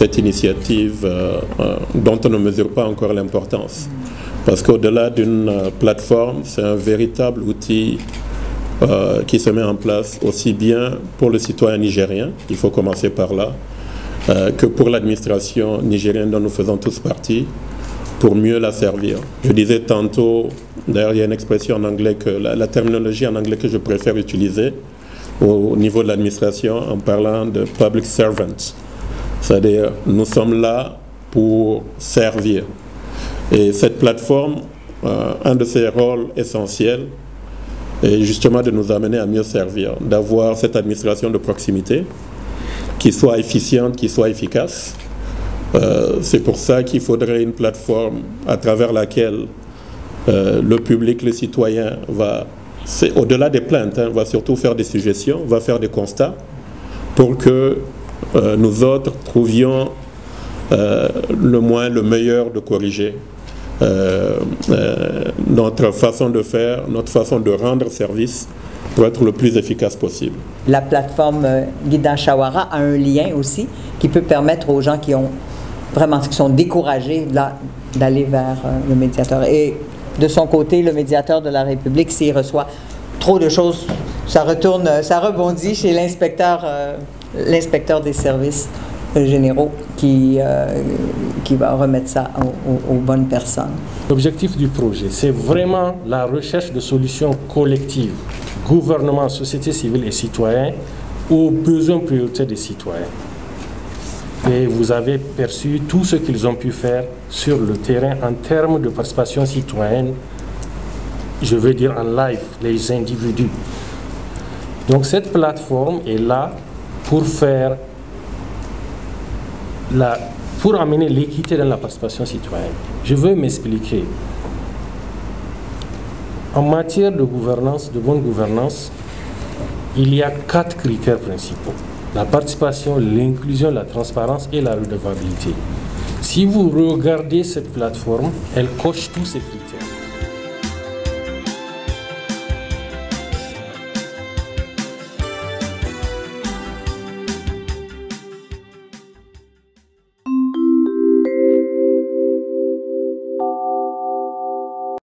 cette initiative dont on ne mesure pas encore l'importance. Parce qu'au-delà d'une plateforme, c'est un véritable outil qui se met en place aussi bien pour le citoyen nigérien, il faut commencer par là, que pour l'administration nigérienne dont nous faisons tous partie, pour mieux la servir. Je disais tantôt, d'ailleurs il y a une expression en anglais, que la terminologie en anglais que je préfère utiliser au niveau de l'administration en parlant de public servants. C'est-à-dire, nous sommes là pour servir. Et cette plateforme, un de ses rôles essentiels est justement de nous amener à mieux servir, d'avoir cette administration de proximité qui soit efficiente, qui soit efficace. C'est pour ça qu'il faudrait une plateforme à travers laquelle le public, le citoyen va, au-delà des plaintes, va surtout faire des suggestions, va faire des constats pour que nous autres trouvions le meilleur de corriger notre façon de faire, notre façon de rendre service pour être le plus efficace possible. La plateforme Guidant Shawara a un lien aussi qui peut permettre aux gens qui sont découragés d'aller vers le médiateur. Et de son côté, le médiateur de la République, s'il reçoit trop de choses, ça rebondit chez l'inspecteur des services généraux qui va remettre ça aux bonnes personnes. L'objectif du projet, c'est vraiment la recherche de solutions collectives, gouvernement, société civile et citoyens, aux besoins prioritaires des citoyens. Et vous avez perçu tout ce qu'ils ont pu faire sur le terrain en termes de participation citoyenne, je veux dire en live, les individus. Donc cette plateforme est là pour pour amener l'équité dans la participation citoyenne. Je veux m'expliquer. En matière de gouvernance, de bonne gouvernance, il y a 4 critères principaux. La participation, l'inclusion, la transparence et la redevabilité. Si vous regardez cette plateforme, elle coche tous ces critères.